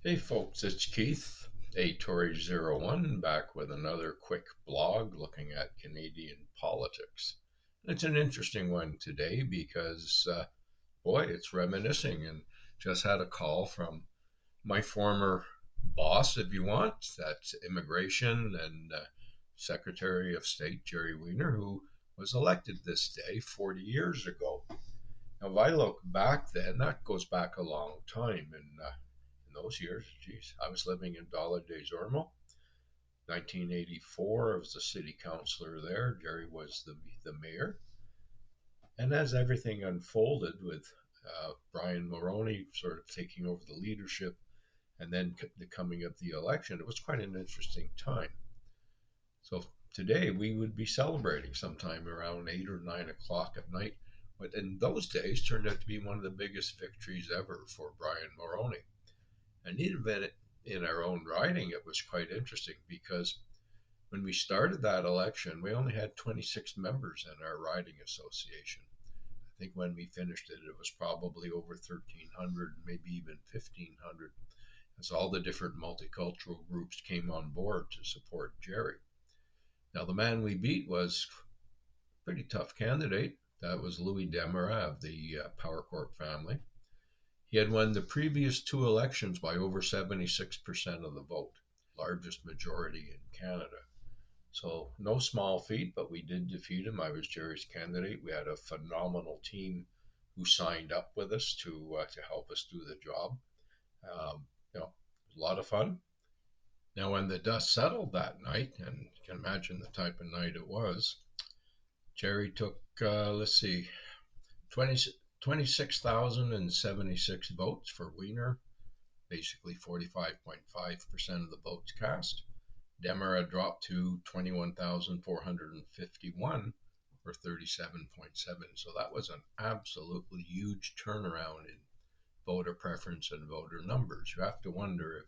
Hey folks, it's Keith, a Tory 01, back with another quick blog looking at Canadian politics. It's an interesting one today because, boy, it's reminiscing, and just had a call from my former boss, if you want, that's Immigration and Secretary of State Gerry Weiner, who was elected this day 40 years ago. Now, if I look back then, that goes back a long time. And in those years, geez, I was living in Villa des Ormeaux. 1984, I was the city councilor there. Gerry was the mayor. And as everything unfolded with Brian Mulroney sort of taking over the leadership and then the coming of the election, it was quite an interesting time. So today we would be celebrating sometime around 8 or 9 o'clock at night. But in those days turned out to be one of the biggest victories ever for Brian Mulroney. And even in our own riding, it was quite interesting because when we started that election, we only had 26 members in our riding association. I think when we finished it, it was probably over 1,300, maybe even 1,500, as all the different multicultural groups came on board to support Gerry. Now, the man we beat was a pretty tough candidate. That was Louis Demera of the Power Corp family. He had won the previous two elections by over 76% of the vote, largest majority in Canada. So, no small feat, but we did defeat him. I was Gerry's candidate. We had a phenomenal team who signed up with us to help us do the job. You know, it was a lot of fun. Now, when the dust settled that night, and you can imagine the type of night it was, Gerry took, let's see, 20, 26,076 votes for Weiner, basically 45.5% of the votes cast. Demera dropped to 21,451 or 37.7. So that was an absolutely huge turnaround in voter preference and voter numbers. You have to wonder if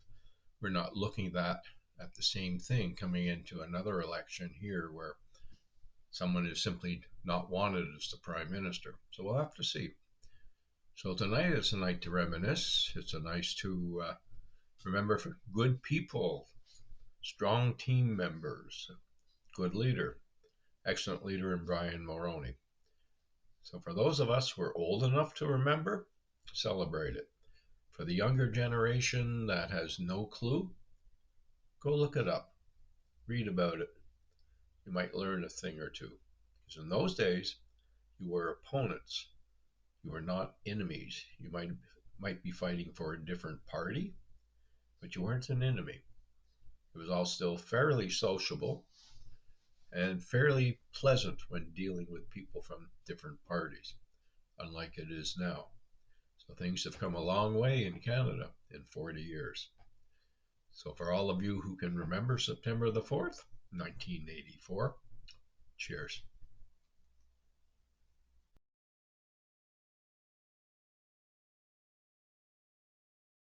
we're not looking at the same thing coming into another election here where someone is simply not wanted as the prime minister. So we'll have to see. So tonight is a night to reminisce. It's a nice to remember good people, strong team members, good leader, excellent leader in Brian Mulroney. So for those of us who are old enough to remember, celebrate it. For the younger generation that has no clue, go look it up, read about it. You might learn a thing or two. Because in those days, you were opponents. You were not enemies. You might be fighting for a different party, but you weren't an enemy. It was all still fairly sociable and fairly pleasant when dealing with people from different parties, unlike it is now. So things have come a long way in Canada in 40 years. So for all of you who can remember September the 4th, 1984, cheers.